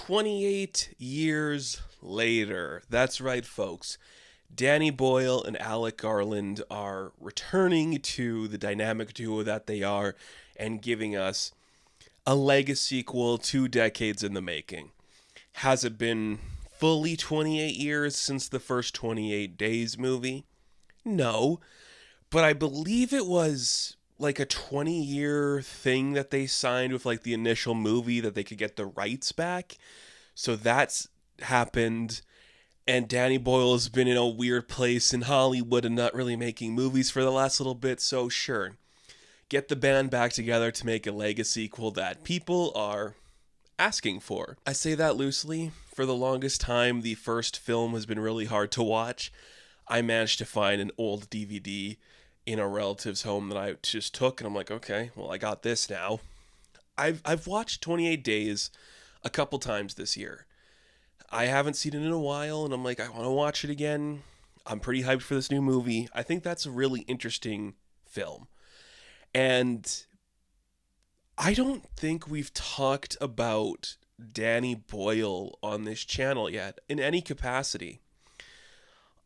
28 years later. That's right, folks. Danny Boyle and Alec Garland are returning to the dynamic duo that they are and giving us a legacy sequel 2 decades in the making. Has it been fully 28 years since the first 28 Days movie? No, but I believe it was like a 20-year thing that they signed with like the initial movie that they could get the rights back. So that's happened. And Danny Boyle has been in a weird place in Hollywood and not really making movies for the last little bit. So sure, get the band back together to make a legacy sequel that people are asking for. I say that loosely. For the longest time, the first film has been really hard to watch. I managed to find an old DVD in a relative's home that I just took, and I'm like, okay, well, I got this now. I've watched 28 Days a couple times this year. I haven't seen it in a while, and I'm like, I want to watch it again. I'm pretty hyped for this new movie. I think that's a really interesting film. And I don't think we've talked about Danny Boyle on this channel yet in any capacity.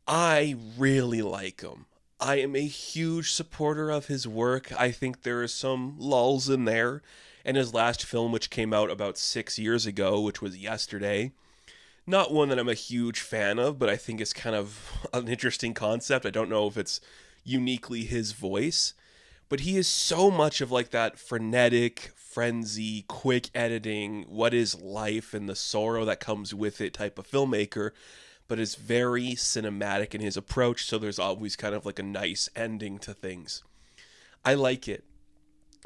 I really like him. I am a huge supporter of his work. I think there are some lulls in there. And his last film, which came out about 6 years ago, which was Yesterday, not one that I'm a huge fan of, but I think it's kind of an interesting concept. I don't know if it's uniquely his voice, but he is so much of like that frenetic, frenzy, quick editing, what is life and the sorrow that comes with it type of filmmaker, but is very cinematic in his approach, so there's always kind of like a nice ending to things. I like it.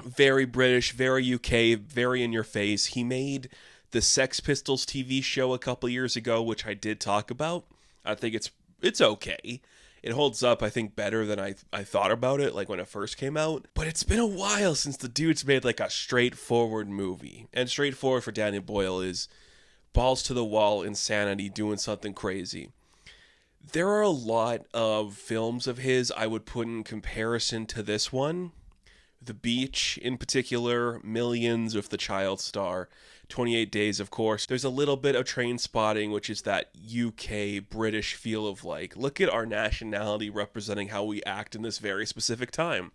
Very British, very UK, very in your face. He made the Sex Pistols TV show a couple years ago, which I did talk about. I think it's okay. It holds up, I think, better than I thought about it, like when it first came out. But it's been a while since the dude's made like a straightforward movie. And straightforward for Danny Boyle is balls to the wall insanity, doing something crazy. There are a lot of films of his I would put in comparison to this one. The Beach, in particular, Millions with the child star, 28 Days, of course. There's a little bit of Train Spotting, which is that UK British feel of like, look at our nationality representing how we act in this very specific time.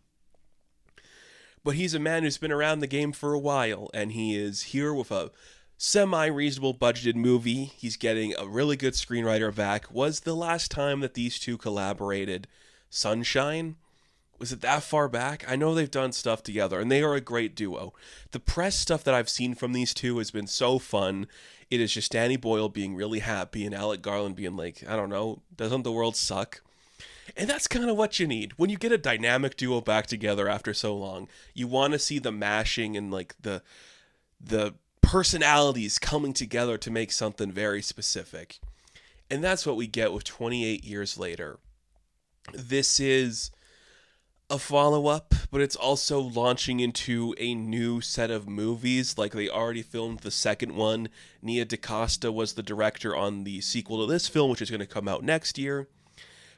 But he's a man who's been around the game for a while, and he is here with a semi-reasonable budgeted movie. He's getting a really good screenwriter back. Was the last time that these two collaborated Sunshine? Was it that far back? I know they've done stuff together, and they are a great duo. The press stuff that I've seen from these two has been so fun. It is just Danny Boyle being really happy and Alec Garland being like, I don't know, doesn't the world suck? And that's kind of what you need. When you get a dynamic duo back together after so long, you want to see the mashing and like the personalities coming together to make something very specific. And that's what we get with 28 years later. This is a follow-up, but it's also launching into a new set of movies. Like, they already filmed the second one. Nia DaCosta was the director on the sequel to this film, which is going to come out next year.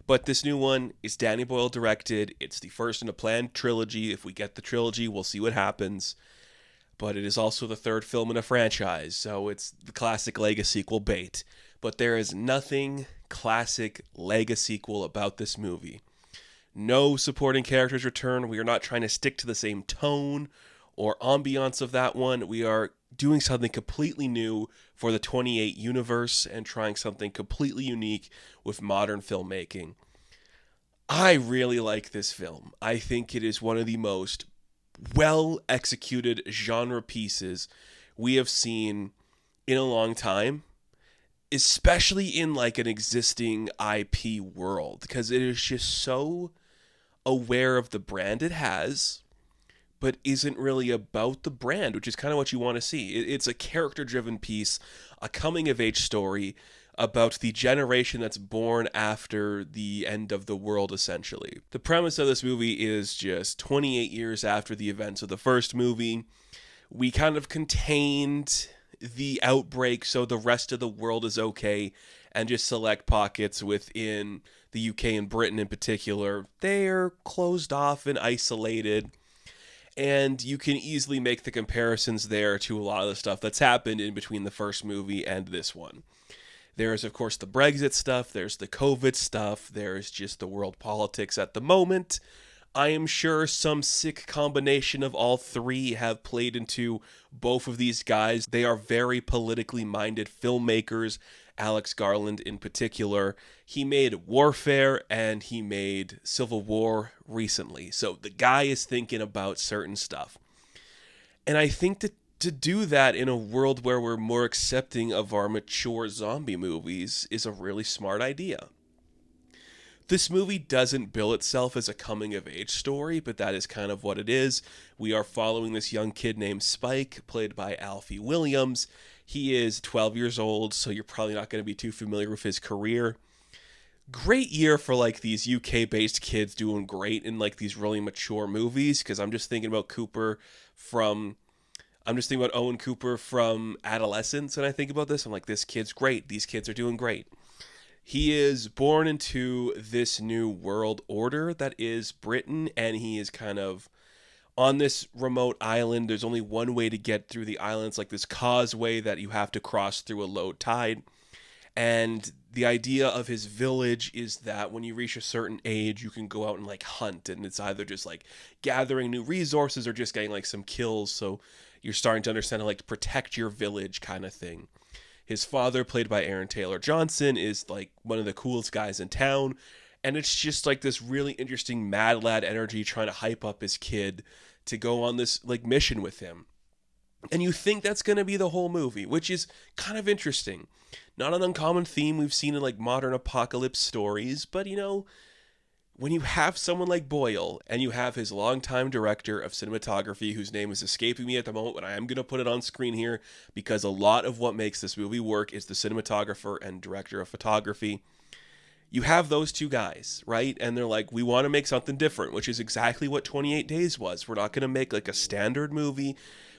But this new one is Danny Boyle directed. It's the first in a planned trilogy. If we get the trilogy, we'll see what happens. But it is also the third film in a franchise, so it's the classic legacy sequel bait. But there is nothing classic legacy sequel about this movie. No supporting characters return. We are not trying to stick to the same tone or ambiance of that one. We are doing something completely new for the 28 universe and trying something completely unique with modern filmmaking. I really like this film. I think it is one of the most well-executed genre pieces we have seen in a long time, especially in like an existing IP world, because it is just so aware of the brand it has, but isn't really about the brand, which is kind of what you want to see. It's a character-driven piece, a coming-of-age story about the generation that's born after the end of the world, essentially. The premise of this movie is just 28 years after the events of the first movie. We kind of contained the outbreak so the rest of the world is okay, and just select pockets within the UK and Britain in particular, they're closed off and isolated. And you can easily make the comparisons there to a lot of the stuff that's happened in between the first movie and this one. There's, of course, the Brexit stuff, there's the COVID stuff, there's just the world politics at the moment. I am sure some sick combination of all three have played into both of these guys. They are very politically minded filmmakers, Alex Garland in particular. He made Warfare and he made Civil War recently. So the guy is thinking about certain stuff. And I think that to do that in a world where we're more accepting of our mature zombie movies is a really smart idea. This movie doesn't bill itself as a coming-of-age story, but that is kind of what it is. We are following this young kid named Spike, played by Alfie Williams. He is 12 years old, so you're probably not going to be too familiar with his career. Great year for, like, these UK-based kids doing great in, like, these really mature movies, because I'm just thinking about Owen Cooper from Adolescence, and I think about this. I'm like, this kid's great. These kids are doing great. He is born into this new world order that is Britain, and he is kind of on this remote island. There's only one way to get through the island. It's like this causeway that you have to cross through a low tide. And the idea of his village is that when you reach a certain age, you can go out and like hunt, and it's either just like gathering new resources or just getting like some kills. So you're starting to understand how like to protect your village kind of thing. His father, played by Aaron Taylor Johnson, is like one of the coolest guys in town. And it's just like this really interesting mad lad energy trying to hype up his kid to go on this like mission with him. And you think that's going to be the whole movie, which is kind of interesting. Not an uncommon theme we've seen in like modern apocalypse stories, but you know, when you have someone like Boyle and you have his longtime director of cinematography, whose name is escaping me at the moment, but I am going to put it on screen here because a lot of what makes this movie work is the cinematographer and director of photography. You have those two guys, right? And they're like, we want to make something different, which is exactly what 28 Days was. We're not going to make like a standard movie.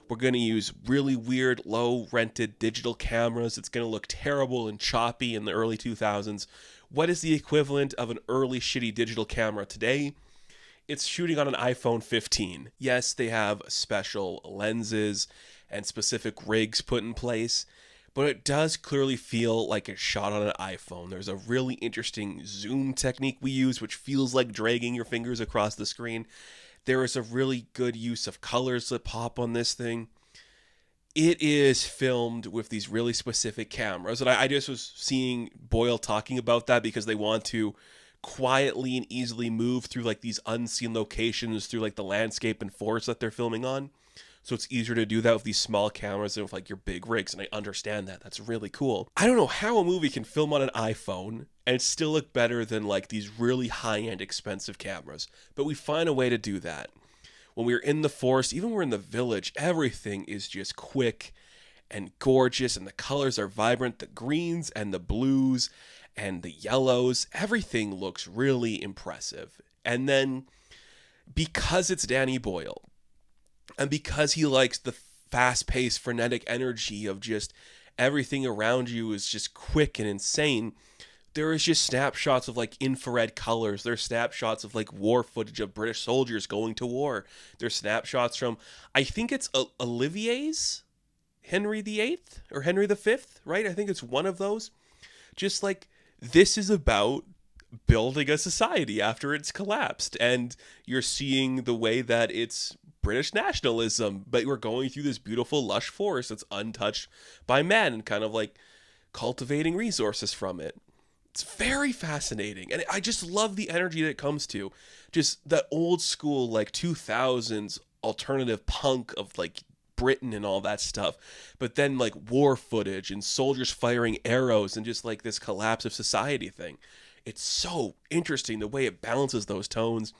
We're going to use really weird, low-rented digital cameras. It's going to look terrible and choppy in the early 2000s. What is the equivalent of an early shitty digital camera today? It's shooting on an iPhone 15. Yes, they have special lenses and specific rigs put in place, but it does clearly feel like it's shot on an iPhone. There's a really interesting zoom technique we use, which feels like dragging your fingers across the screen. There is a really good use of colors that pop on this thing. It is filmed with these really specific cameras. And I just was seeing Boyle talking about that because they want to quietly and easily move through like these unseen locations through like the landscape and forest that they're filming on. So it's easier to do that with these small cameras than with like your big rigs. And I understand that. That's really cool. I don't know how a movie can film on an iPhone and still look better than like these really high-end expensive cameras. But we find a way to do that. When we're in the forest, even when we're in the village, everything is just quick and gorgeous, and the colors are vibrant. The greens and the blues and the yellows, everything looks really impressive. And then, because it's Danny Boyle, and because he likes the fast-paced, frenetic energy of just everything around you is just quick and insane, there is just snapshots of like infrared colors. There's snapshots of like war footage of British soldiers going to war. There's snapshots from, I think it's Olivier's Henry VIII or Henry V, right? I think it's one of those. Just like, this is about building a society after it's collapsed. And you're seeing the way that it's British nationalism, but we're going through this beautiful, lush forest that's untouched by man and kind of like cultivating resources from it. It's very fascinating, and I just love the energy that it comes to. Just that old school, like, 2000s alternative punk of, like, Britain and all that stuff. But then, like, war footage and soldiers firing arrows and just, like, this collapse of society thing. It's so interesting the way it balances those tones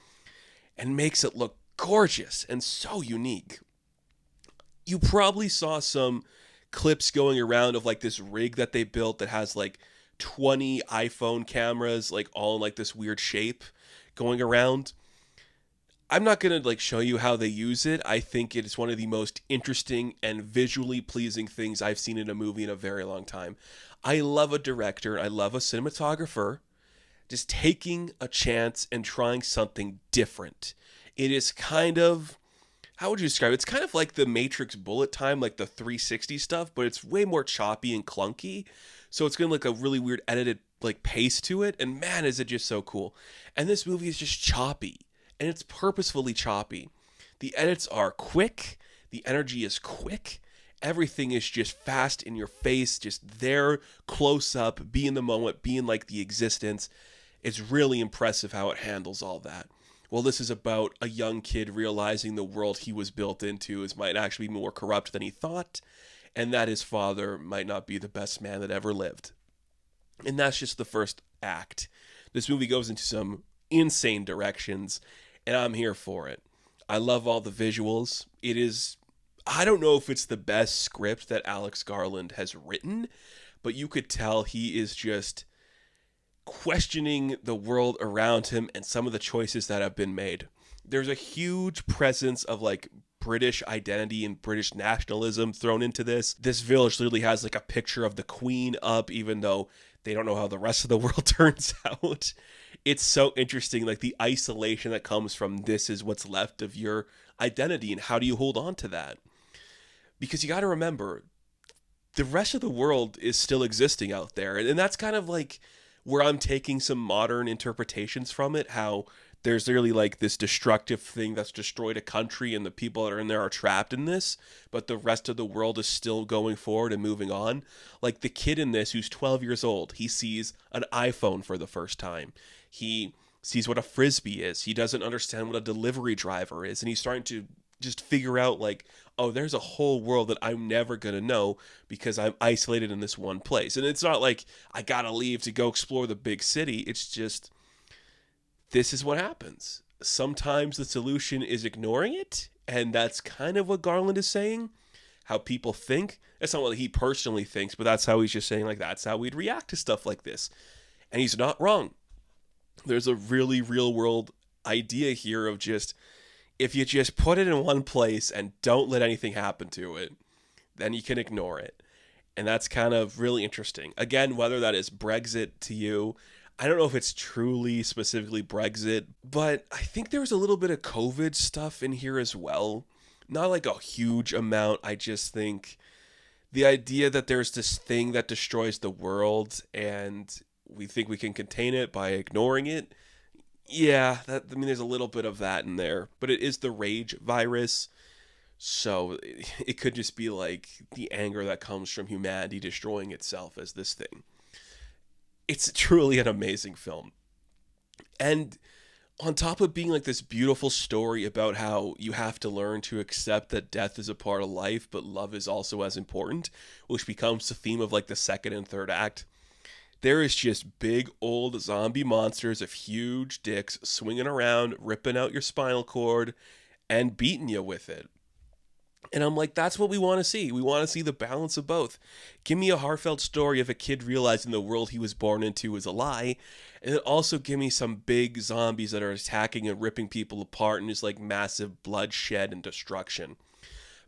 and makes it look gorgeous and so unique. You probably saw some clips going around of, like, this rig that they built that has, like, 20 iPhone cameras, like all in like this weird shape going around. I'm not going to like show you how they use it. I think it is one of the most interesting and visually pleasing things I've seen in a movie in a very long time. I love a director, I love a cinematographer just taking a chance and trying something different. It is kind of, how would you describe it? It's kind of like the Matrix bullet time, like the 360 stuff, but it's way more choppy and clunky. So it's gonna like a really weird edited like pace to it, and man, is it just so cool. And this movie is just choppy, and it's purposefully choppy. The edits are quick, the energy is quick, everything is just fast in your face, just there, close up, be in the moment, be in like the existence. It's really impressive how it handles all that. Well, this is about a young kid realizing the world he was built into might actually be more corrupt than he thought, and that his father might not be the best man that ever lived. And that's just the first act. This movie goes into some insane directions, and I'm here for it. I love all the visuals. It is, I don't know if it's the best script that Alex Garland has written, but you could tell he is just questioning the world around him and some of the choices that have been made. There's a huge presence of like British identity and British nationalism thrown into this. This village literally has like a picture of the Queen up, even though they don't know how the rest of the world turns out. It's so interesting, like the isolation that comes from this is what's left of your identity, and how do you hold on to that? Because you got to remember, the rest of the world is still existing out there, and that's kind of like where I'm taking some modern interpretations from it, how there's really like this destructive thing that's destroyed a country and the people that are in there are trapped in this, but the rest of the world is still going forward and moving on. Like the kid in this who's 12 years old, he sees an iPhone for the first time. He sees what a frisbee is. He doesn't understand what a delivery driver is, and he's starting to just figure out like, oh, there's a whole world that I'm never going to know because I'm isolated in this one place. And it's not like I got to leave to go explore the big city. It's just, this is what happens. Sometimes the solution is ignoring it. And that's kind of what Garland is saying, how people think. That's not what he personally thinks, but that's how he's just saying, like, that's how we'd react to stuff like this. And he's not wrong. There's a really real world idea here of just, if you just put it in one place and don't let anything happen to it, then you can ignore it. And that's kind of really interesting. Again, whether that is Brexit to you, I don't know if it's truly specifically Brexit, but I think there's a little bit of COVID stuff in here as well. Not like a huge amount. I just think the idea that there's this thing that destroys the world and we think we can contain it by ignoring it. Yeah, there's a little bit of that in there, but it is the rage virus, so it could just be like the anger that comes from humanity destroying itself as this thing. It's truly an amazing film. And on top of being like this beautiful story about how you have to learn to accept that death is a part of life, but love is also as important, which becomes the theme of like the second and third act. There is just big old zombie monsters of huge dicks swinging around, ripping out your spinal cord, and beating you with it. And I'm like, that's what we want to see. We want to see the balance of both. Give me a heartfelt story of a kid realizing the world he was born into is a lie. And then also give me some big zombies that are attacking and ripping people apart and just like massive bloodshed and destruction.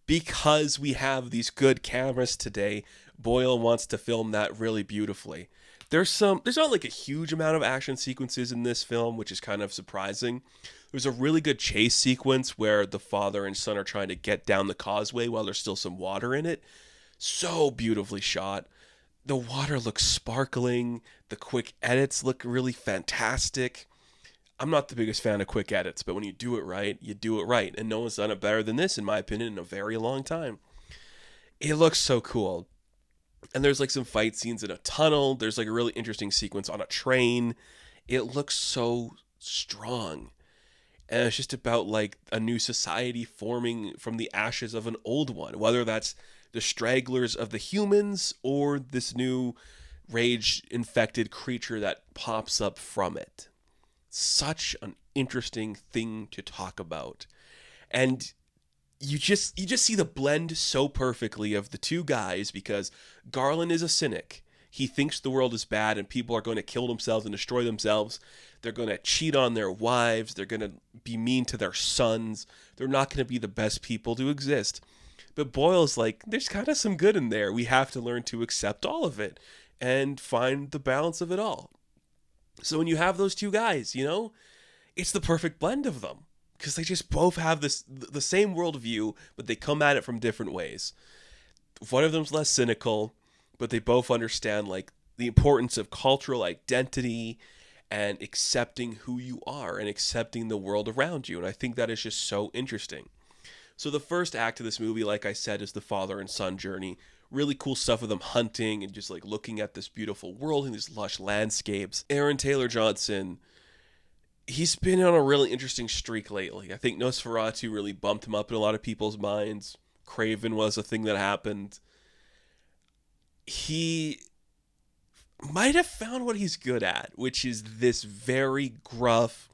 Because we have these good cameras today, Boyle wants to film that really beautifully. There's not like a huge amount of action sequences in this film, which is kind of surprising. There's a really good chase sequence where the father and son are trying to get down the causeway while there's still some water in it. So beautifully shot. The water looks sparkling. The quick edits look really fantastic. I'm not the biggest fan of quick edits, but when you do it right, you do it right. And no one's done it better than this, in my opinion, in a very long time. It looks so cool. And there's like some fight scenes in a tunnel. There's like a really interesting sequence on a train. It looks so strong. And it's just about like a new society forming from the ashes of an old one. Whether that's the stragglers of the humans or this new rage-infected creature that pops up from it. Such an interesting thing to talk about. And you just see the blend so perfectly of the two guys, because Garland is a cynic. He thinks the world is bad and people are going to kill themselves and destroy themselves. They're going to cheat on their wives. They're going to be mean to their sons. They're not going to be the best people to exist. But Boyle's like, there's kind of some good in there. We have to learn to accept all of it and find the balance of it all. So when you have those two guys, it's the perfect blend of them. because they just both have the same worldview, but they come at it from different ways. One of them's less cynical, but they both understand like the importance of cultural identity and accepting who you are and accepting the world around you. And I think that is just so interesting. So the first act of this movie, like I said, is the father and son journey. Really cool stuff of them hunting and just like looking at this beautiful world and these lush landscapes. Aaron Taylor Johnson, he's been on a really interesting streak lately. I think Nosferatu really bumped him up in a lot of people's minds. Craven was a thing that happened. He might have found what he's good at, which is this very gruff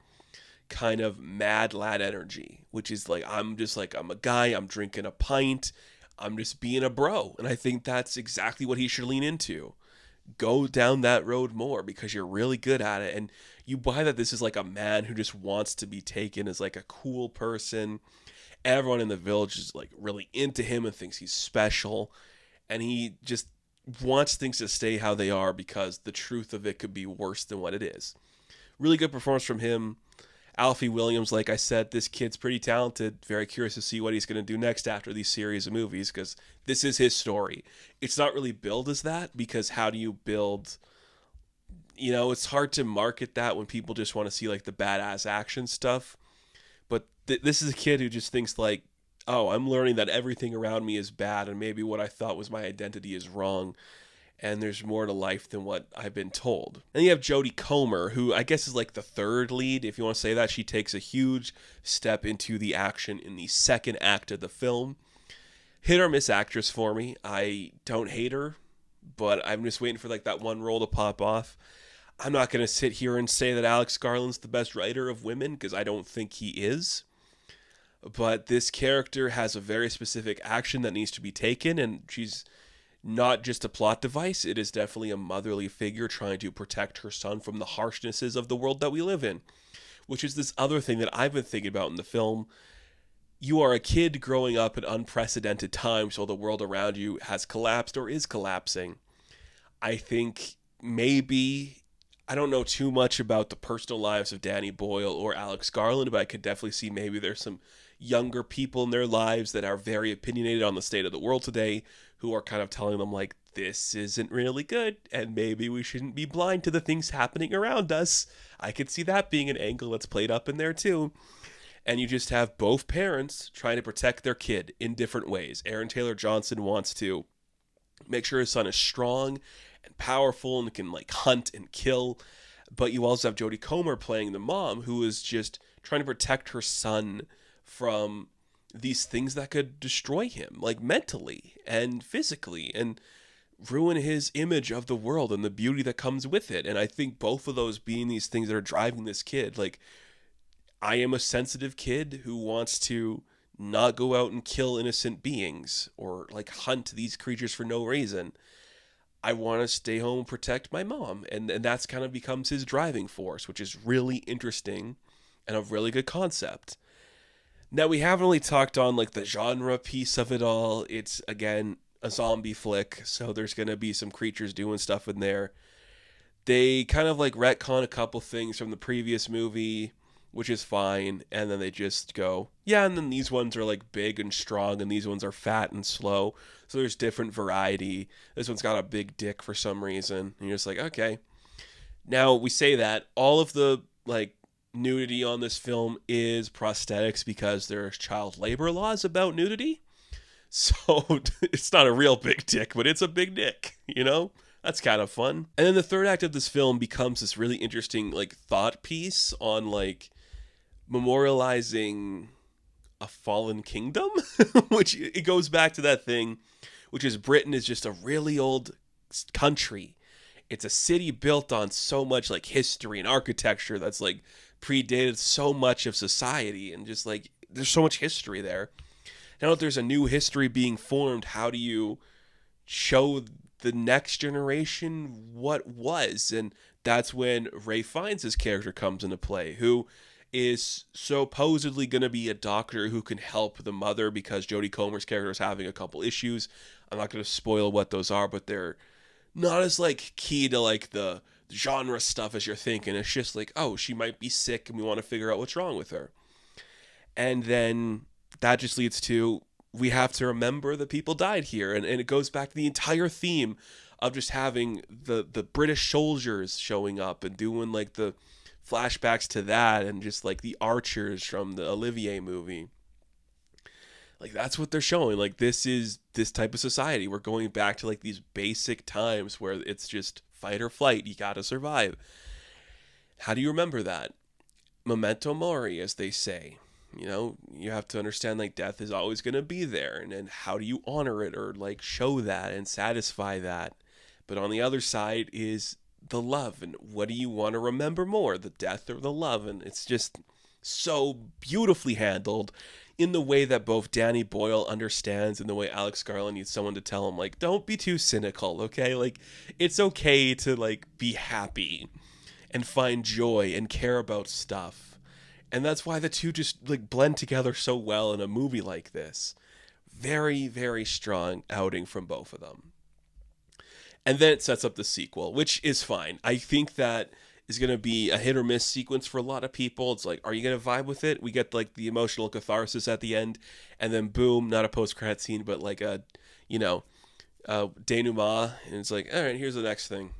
kind of mad lad energy, which is like, I'm a guy, I'm drinking a pint, I'm just being a bro. And I think that's exactly what he should lean into. Go down that road more because you're really good at it. And you buy that this is like a man who just wants to be taken as like a cool person. Everyone in the village is like really into him and thinks he's special. And he just wants things to stay how they are because the truth of it could be worse than what it is. Really good performance from him. Alfie Williams, like I said, this kid's pretty talented. Very curious to see what he's going to do next after these series of movies because this is his story. It's not really billed as that because how do you build... it's hard to market that when people just want to see like the badass action stuff. But this is a kid who just thinks like, oh, I'm learning that everything around me is bad and maybe what I thought was my identity is wrong. And there's more to life than what I've been told. And you have Jodie Comer, who I guess is like the third lead, if you want to say that. She takes a huge step into the action in the second act of the film. Hit or miss actress for me. I don't hate her, but I'm just waiting for like that one role to pop off. I'm not going to sit here and say that Alex Garland's the best writer of women, because I don't think he is. But this character has a very specific action that needs to be taken, and she's not just a plot device. It is definitely a motherly figure trying to protect her son from the harshnesses of the world that we live in, which is this other thing that I've been thinking about in the film. You are a kid growing up at unprecedented times while the world around you has collapsed or is collapsing. I think maybe, I don't know too much about the personal lives of Danny Boyle or Alex Garland, but I could definitely see maybe there's some younger people in their lives that are very opinionated on the state of the world today who are kind of telling them like, this isn't really good and maybe we shouldn't be blind to the things happening around us. I could see that being an angle that's played up in there too. And you just have both parents trying to protect their kid in different ways. Aaron Taylor Johnson wants to make sure his son is strong and powerful and can like hunt and kill. But you also have Jodie Comer playing the mom who is just trying to protect her son from these things that could destroy him, like mentally and physically, and ruin his image of the world and the beauty that comes with it. And I think both of those being these things that are driving this kid, like, I am a sensitive kid who wants to not go out and kill innocent beings or like hunt these creatures for no reason. I want to stay home and protect my mom. And that's kind of becomes his driving force, which is really interesting and a really good concept. Now, we haven't really talked on like the genre piece of it all. It's, again, a zombie flick, so there's going to be some creatures doing stuff in there. They kind of like retcon a couple things from the previous movie, which is fine, and then they just go, yeah, and then these ones are like big and strong, and these ones are fat and slow, so there's different variety. This one's got a big dick for some reason, and you're just like, okay. Now, we say that, all of the, like, nudity on this film is prosthetics because there's child labor laws about nudity, so it's not a real big dick, but it's a big dick, you know? That's kind of fun. And then the third act of this film becomes this really interesting, like, thought piece on, like, memorializing a fallen kingdom, which it goes back to that thing, which is Britain is just a really old country. It's a city built on so much, like, history and architecture that's, like, predated so much of society, and just, like, there's so much history there. Now that there's a new history being formed, how do you show the next generation what was? And that's when Ray Fiennes' character comes into play, who is supposedly going to be a doctor who can help the mother because Jodie Comer's character is having a couple issues. I'm not going to spoil what those are, but they're not as like key to like the genre stuff as you're thinking. It's just like, oh, she might be sick and we want to figure out what's wrong with her. And then that just leads to, we have to remember that people died here. And it goes back to the entire theme of just having the British soldiers showing up and doing like the flashbacks to that, and just like the archers from the Olivier movie. Like that's what they're showing. Like this is this type of society. We're going back to like these basic times where it's just fight or flight. You gotta survive. How do you remember that? Memento mori, as they say. You know, you have to understand like death is always going to be there, and then how do you honor it or like show that and satisfy that? But on the other side is the love, and what do you want to remember more, the death or the love? And it's just so beautifully handled in the way that both Danny Boyle understands and the way Alex Garland needs someone to tell him like, don't be too cynical, okay? Like it's okay to like be happy and find joy and care about stuff. And that's why the two just like blend together so well in a movie like this. Very, very strong outing from both of them. And then it sets up the sequel, which is fine. I think that is going to be a hit or miss sequence for a lot of people. It's like, are you going to vibe with it? We get like the emotional catharsis at the end, and then boom, not a post-credit scene, but like a, denouement. And it's like, all right, here's the next thing.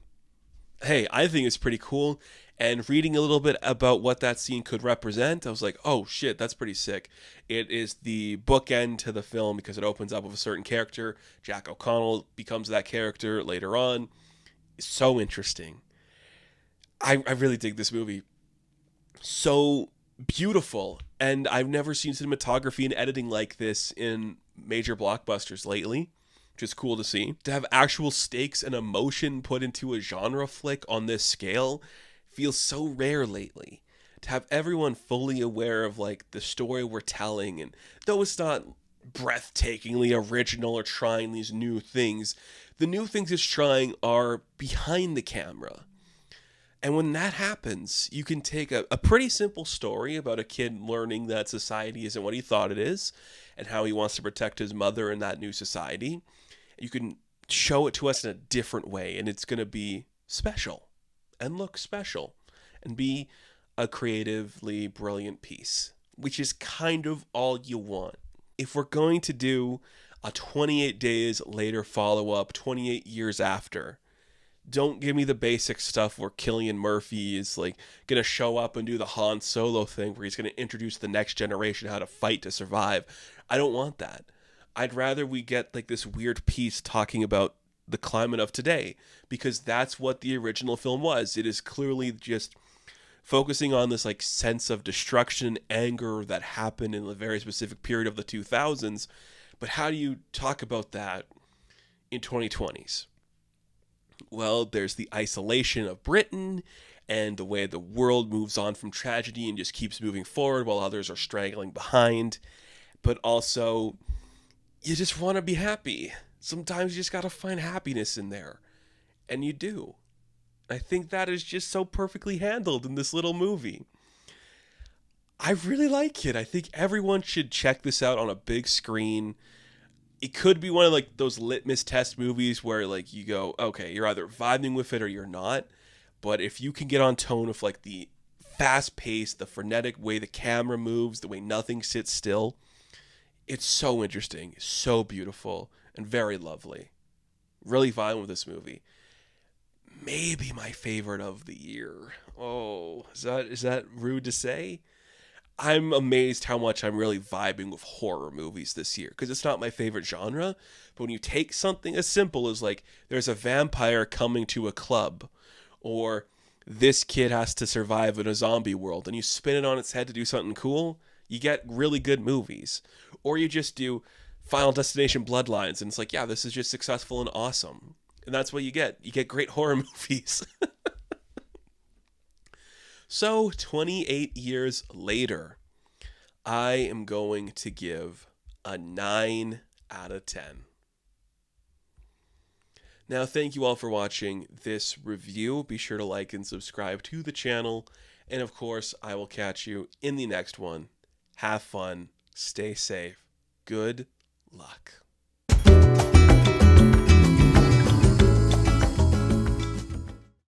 Hey, I think it's pretty cool. And reading a little bit about what that scene could represent, I was like, oh shit, that's pretty sick. It is the bookend to the film because it opens up with a certain character. Jack O'Connell becomes that character later on. It's so interesting. I really dig this movie. So beautiful. And I've never seen cinematography and editing like this in major blockbusters lately, which is cool to see. To have actual stakes and emotion put into a genre flick on this scale feels so rare lately. To have everyone fully aware of like the story we're telling, and though it's not breathtakingly original or trying these new things, the new things it's trying are behind the camera. And when that happens, you can take a pretty simple story about a kid learning that society isn't what he thought it is, and how he wants to protect his mother in that new society. You can show it to us in a different way, and it's going to be special and look special and be a creatively brilliant piece, which is kind of all you want. If we're going to do a 28 days later follow-up, 28 years after, don't give me the basic stuff where Cillian Murphy is like going to show up and do the Han Solo thing where he's going to introduce the next generation how to fight to survive. I don't want that. I'd rather we get like this weird piece talking about the climate of today, because that's what the original film was. It is clearly just focusing on this like sense of destruction and anger that happened in a very specific period of the 2000s. But how do you talk about that in 2020s? Well, there's the isolation of Britain and the way the world moves on from tragedy and just keeps moving forward while others are straggling behind. But also, you just want to be happy. Sometimes you just got to find happiness in there. And you do. I think that is just so perfectly handled in this little movie. I really like it. I think everyone should check this out on a big screen. It could be one of like those litmus test movies where like you go, okay, you're either vibing with it or you're not. But if you can get on tone with like the fast pace, the frenetic way the camera moves, the way nothing sits still, it's so interesting, so beautiful, and very lovely. Really vibe with this movie. Maybe my favorite of the year. Oh, is that rude to say? I'm amazed how much I'm really vibing with horror movies this year, because it's not my favorite genre. But when you take something as simple as like there's a vampire coming to a club, or this kid has to survive in a zombie world, and you spin it on its head to do something cool, you get really good movies. Or you just do Final Destination Bloodlines, and it's like, yeah, this is just successful and awesome. And that's what you get. You get great horror movies. So, 28 years later, I am going to give a 9 out of 10. Now, thank you all for watching this review. Be sure to like and subscribe to the channel. And of course, I will catch you in the next one. Have fun. Stay safe. Good luck.